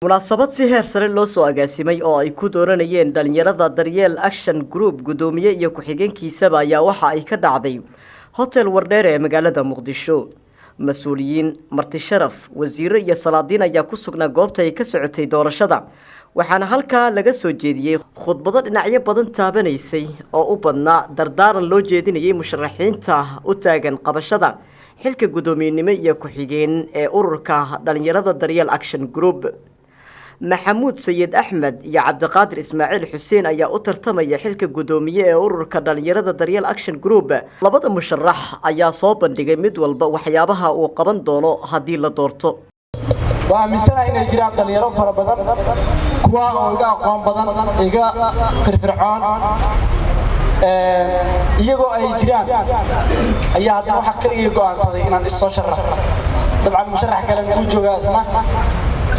munaasabad si heer sare loo soo agaasimay oo ay ku dooranayeen dhalinyarada Daryeel Action Group gudoomiye iyo ku-xigeenkiisaba ayaa waxa ay ka dhacday hotel Wardheer ee magaalada Muqdisho. Mas'uuliyiin, marti sharaf, wasiiro iyo salaadiin ayaa ku sugnaa goobta ay ka socotay doorashada. waxaana halkaa laga soo jeediyay khudbado dhinacyo badan taabanaysay oo u badnaa dardaaran loo jeedinayay musharaxiinta u taagan qabashada xilka gudoomiyenimo iyo ku-xigeen ee ururka dhalinyarada Daryeel Action Group. maxamuud sayid axmed iyo cabdiqaadir ismaaciil xuseen ayaa u tartamaya xilka gudoomiye ee ururka dhalinyarada Daryeel Action Group. labada musharax ayaa soo bandhigay mid walba waxyaabaha uu qaban doono haddii la doorto. waa amisanahay inay jiraan dhalinyaro fara badan kuwa oo iga aqoon badan iga firfircoon iyagoo ay jiraan ayaa haddana waxa kaliya go'aansaday inaan isoo sharaxo. dabcan musharax kale uu joogaa isna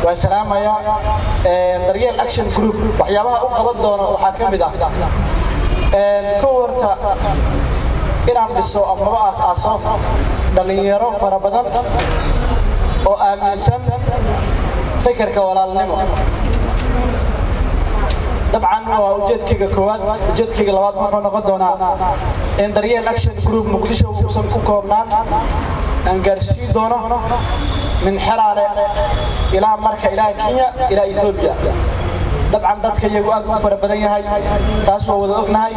والسلام يا Daryeel Action Group waxyaabaha u qaban doono waxa kamid ah koorta inaan biso ama aaso dhalinyaro fara badan oo aaminsan fikirka walaalnimo. dabcan waa ujeedkayga koowaad. ujeedkayga labaad wuxuu noqon doonaa in Daryeel Action Group Muqdisho uu ku koobnaan aan gaarsiin doono من حرارة إلى مركز إلى كينيا إلى إثيوبيا. طبعاً ذاتك يجوا أكبر بدنيا هاي تاسوا وذوقنا هاي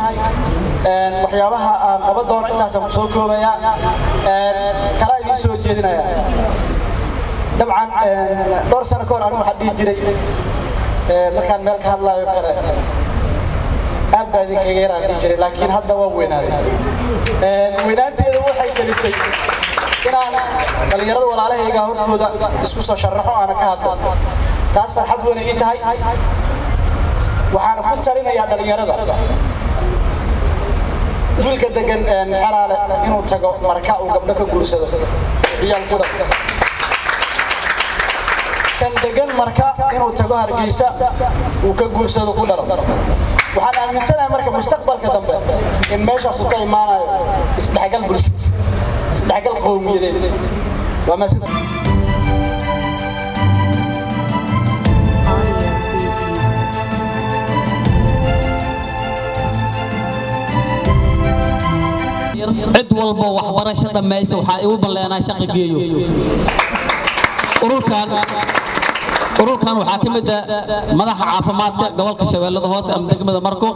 وحيابها أبدون أنت سمسوكوا بيا ترى يسوي جدنا يا. طبعاً دور سنة كور أنا محدي جري مكان ملك الله يكره أبدا غير عندي جري لكن هذا هو وين هذا ويناتي هو حي كليتي inaan dhalinyarada walaalahayga hortooda isku soo sharaxo aan ka hadlo taas farxad weyn ay tahay. waxaan ku talinayaa dhalinyarada wiilka degan xaraale inuu tago marka uu gabdho ka guursado ciyaalkooda kan degan marka inuu tago Hargeysa uu ka guursado ku dharo. waxaan aaminsanahay marka mustaqbalka dambe in meeshaas uu ka imaanayo isdhexgal bulsho isdhexgal qowmiyadeed waa mas'uul cid walba waxbarasho dhamayso waxa ay u baleenaa shaqo geeyo. ururkan waxaa ka mid ah madaxa caafimaadka gobolka Shabeellada Hoose ama degmada Marko.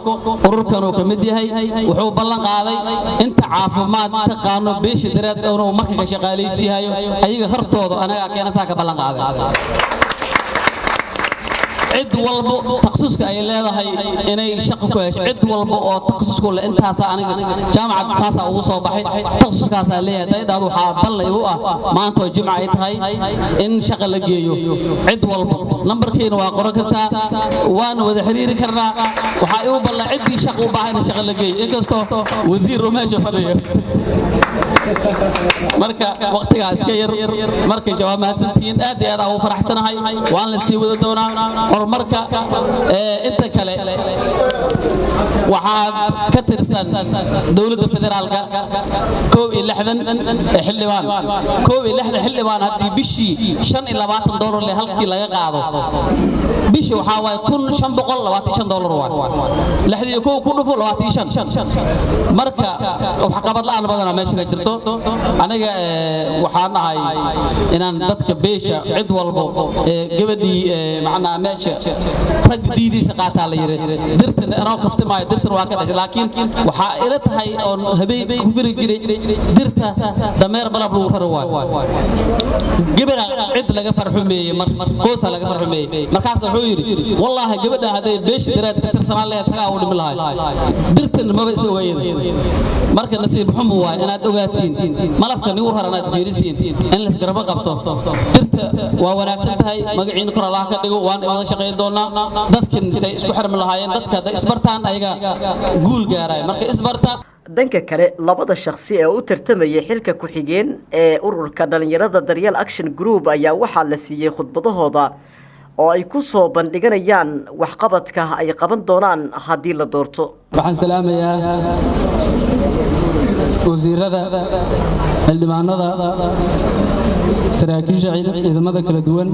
ururkan uu ka mid yahay wuxuu ballan qaaday inta caafimaad taqaano beesha dareed oo marka ka shaqaaleysiihayo ayaga hartooda anaga keenasaa ka ballan qaaday. cid walba takhasuska ay leedahay inay shaqo ku hesho cid walba oo takhasuska leh intaas aniga jaamacad saasa ugu soo baxay takhasuskaas leeyahay dhaado waxa ballay u ah maanta jimca ay tahay in shaqo la geeyo cid walba numberkeena waa qoran kartaa waan wada xiriiri karnaa waxa ay u ballay cidii shaqo u baahan shaqo la geeyo inkastoo wasiir Rumeesho fadhiyo marka waqtigaas ka yar marka jawaamaadsantiin aad iyo aad ugu faraxsanahay waan la sii wada doonaa marka inta kale waxa ka tirsan dawladda federaalka 61 xildhibaan hadii bishii $25 leh halkii laga qaado bishii waxa way $1525 waa lixdii ku dhufo 25 marka waxa qabad la'aan badan meesha ka jirto aniga waxaan nahay inaan dadka beesha cid walba gabadhii macnaa meesha rag diidiisa qaataa la yiri dirtan anoo kaftamaayo dirtan waa ka dhashay laakiin waxa ila tahay oo habeen ku firi jiray dirta dameer balab lagu faro waa gabadha cid laga farxumeeyay qoysa laga farxumeeyay markaas wuxuu yiri wallahi gabadha haday beesha diraad ka tirsanaan leeyahay tagaa u dhimi lahayd dirtan ma bay soo weeyeen marka nasiib xumo waa inaad ogaatiin malafka nigu haranaad jeerisiin in la isgarab qabto dirta waa wanaagsan tahay magaciina kor Allah ka dhigo waan wada shaqeyn doonaa dadkan say isku xirmi lahaayeen dadka isbartaan ayaga guul gaaray marka isbartaan. dhanka kale labada shakhsi ee u tartamaya xilka ku-xigeen ee ururka dhalinyarada Daryeel Action Group ayaa waxa la siiyay khudbadahooda oo ay ku soo bandhiganayaan waxqabadka ay qaban doonaan haddii la doorto. waxaan salaamayaa wasiirada xildhibaanada saraakiisha ciidamada kala duwan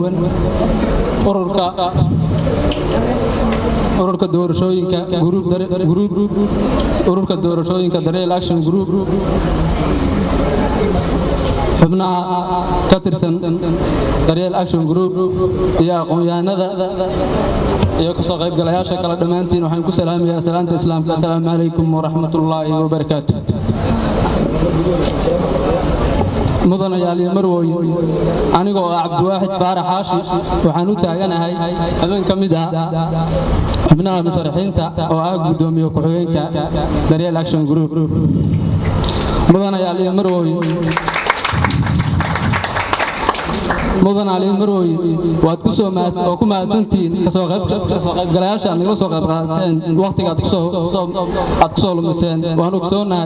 ururka doorashooyinka ururka doorashooyinka Daryeel Action Group xubnaha ka tirsan Daryeel Action Group iyo aqoonyahanada iyo ka soo qaybgalayaasha kala dhamaantiin waxaan ku salaamayaa salaanta islaamka assalaamu calaykum wa rahmatullaahi wa barakaatuh مدن يالي مروي أنا جو عبد الواحد فارح عاشي وحنو تاجنا هاي هذين كمدا حبنا مشارحين تا وأعقد دومي وكحوين كا Daryeel Action Group مدن يالي مروي مدن علي مروي واتكسو ماس وكم سنتين كسوق قلاش أنا كسوق قلتين وقت أتكسو لمسين وأنا كسونا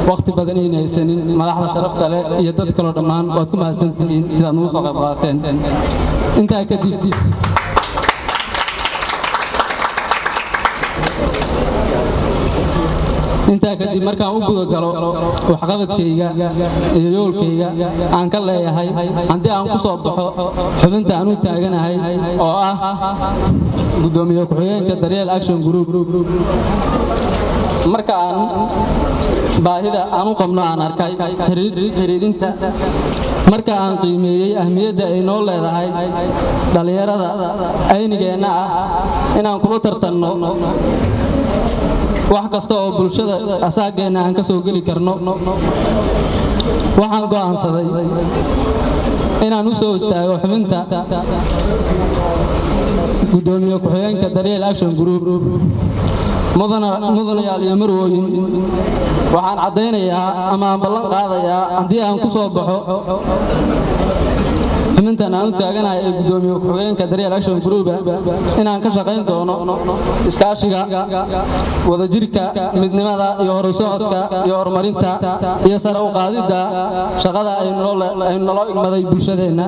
وقت بدنين سنين ما راح شرفت على يدك كل رمان واتكم سنتين إذا نوصل قلتين أنت كذب inta kadib markaan u gudo galo waxqabadkayga iyo yoolkayga aan ka leeyahay hadii aan ku soo baxo xubinta aan u taaganahay oo ah gudoomiye ku-xigeenka Daryeel Action Group marka aan baahida aan u qabno aan arkay xiriirinta marka aan qiimeeyay ahmiyadda ay noo leedahay dhalinyarada aynigeena ah inaan kula tartanno wax kasta oo bulshada asaageena aan ka soo gali karno waxaan go'aansaday inaan u soo istaago xubinta gudoomiye ku-xigeenka Daryeel Action Group mudana yaaliyo marwooyin waxaan cadeynayaa ama aan ballan qaadayaa haddii aan ku soo baxo xubintan aan u taaganahay ee gudoomiye ku-xigeenka Daryeel Action Group inaan ka shaqayn doono iskaashiga wadajirka midnimada iyo horusocodka iyo horumarinta iyo sare u qaadida shaqada ay nolol igmaday bulshadeena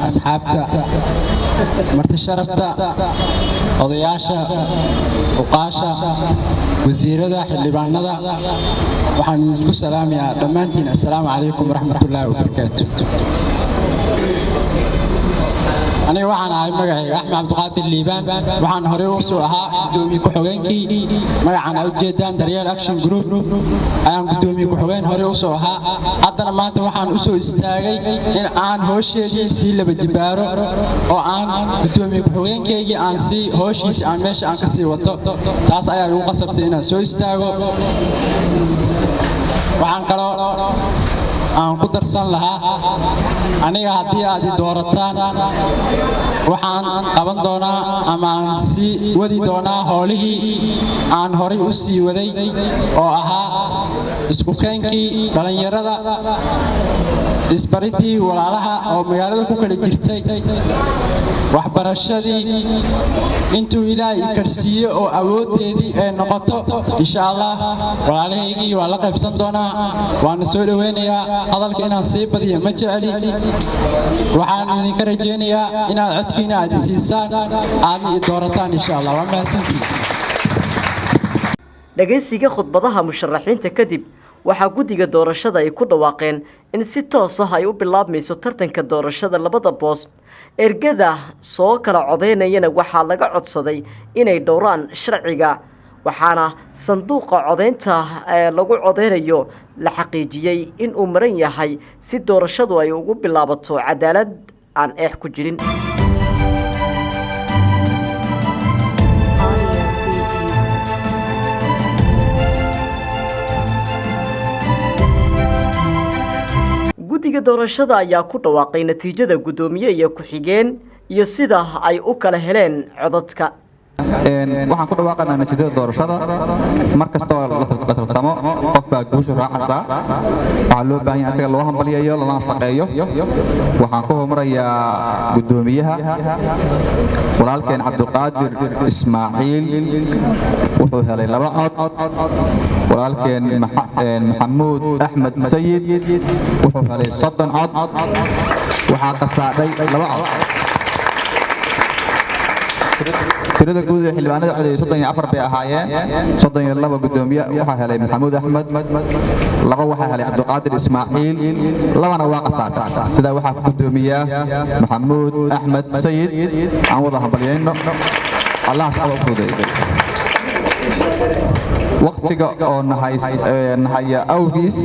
أصحابتا مرت شرفتا odayaasha uqaasha wasiirada xildhibaanada waxaan idinku salaamayaa dhamaantiin assalaamu calaykum waraxmatullaahi wabarakaatuh aniga waxaan ahay magacayga Axmed Cabdiqaadir Liibaan waxaan hore u soo ahaa gudoomiye ku-xigeenkii magacaan u jeedaan Daryeel Action Group ayaan gudoomiye ku-xigeen hore u soo ahaa haddana maanta waxaan u soo istaagay in aan hawsheedii si laba jibaaro oo aan gudoomiye ku-xigeenkeygii aan si hawshiisa aan meesha aan ka sii wato taas ayaa igu qasabtay inaan soo istaago waxaan kaloo aan ku darsan lahaa aniga haddii aad i doorataan waxaan qaban doonaa ama aan sii wadi doonaa howlihii aan horay u sii waday oo ahaa isku keenkii dhalinyarada isbaridii walaalaha oo magaalada ku kala jirtay waxbarashadii intuu ilaahay karsiiyo oo awoodeedii ay noqoto insha Allah walaalahaygii waa la qaybsan doonaa waana soo dhaweynayaa hadalka inaan sii badiyo ma jeceli waxaan idinka rajeynayaa inaad codkiina aad siisaan aadna i doorataan insha Allah waa mahadsantihiin dhageysiga khudbadaha musharaxiinta kadib waxaa guddiga doorashada ay ku dhawaaqeen in si toos ah ay u bilaabmayso tartanka doorashada labada boos ergada soo kala codeynayana waxaa laga codsaday inay dhowraan sharciga waxaana sanduuqa codeynta ee lagu codeynayo la xaqiijiyay in uu maran yahay si doorashadu ay ugu bilaabato cadaalad aan eex ku jirin guddiga doorashada ayaa ku dhawaaqay natiijada gudoomiye iyo ku-xigeen iyo sida ay u kala heleen codadka waxaan ku dhawaaqaynaa natiijada doorashada markasta oo la tartamo qof baa guusha raacaysa waxaa loo baahan yahay asaga loo hambaliyayo lana shaqeeyo waxaan ku hormarayaa gudoomiyaha walaalkeen Cabdiqaadir Ismaaciil wuxuu helay 2 cod walaalkeen Maxamuud Axmed Sayid wuxuu helay 30 cod waxaa qasaaday 2 cod tirada guud ee xildhibaanada codeeyay 34 bay ahaayeen 32 gudoomiye waxa helay maxamuud axmed laba waxa helay cabdiqaadir ismaaciil labana waa qasaas sida waxa ku gudoomiya maxamuud axmed sayid aan wada hambalyeeyno allah subhanahu wa ta'ala waqtiga oo nahaya awgiis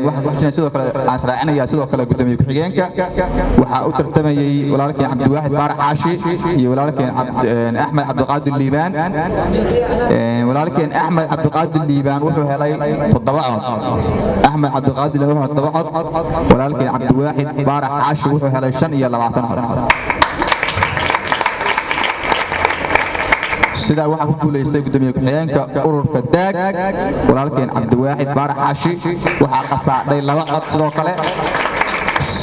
waxa ku jiraan sidoo kale aan israacinaya sidoo kale gudoomiye ku xigeenka waxa uu tartamayay walaalkeen Cabdiwaahid Faarax Caashi iyo walaalkeen Axmed Cabdiqaadir Liibaan walaalkeen Axmed Cabdiqaadir Liibaan wuxuu helay 7 cod Axmed Cabdiqaadir wuxuu helay 7 cod walaalkeen Cabdiwaahid Faarax Caashi wuxuu helay 25 cod sida waxa ku guuleystay gudoomiye ku xigeenka ururka daag walaalkeen Cabdiwaahid Faarax Caashi waxa qasaadhay 2 cod sidoo kale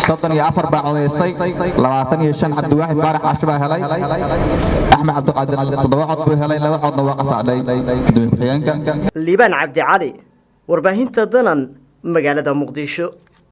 34 baa codeysay 25 Cabdiwaahid Faarax Caashi baa helay Axmed Cabdiqaadir 7 cod buu helay 2 codna waa qasaadhay gudoomiye ku xigeenka Liibaan Cabdi Cali warbaahinta danan magaalada Muqdisho.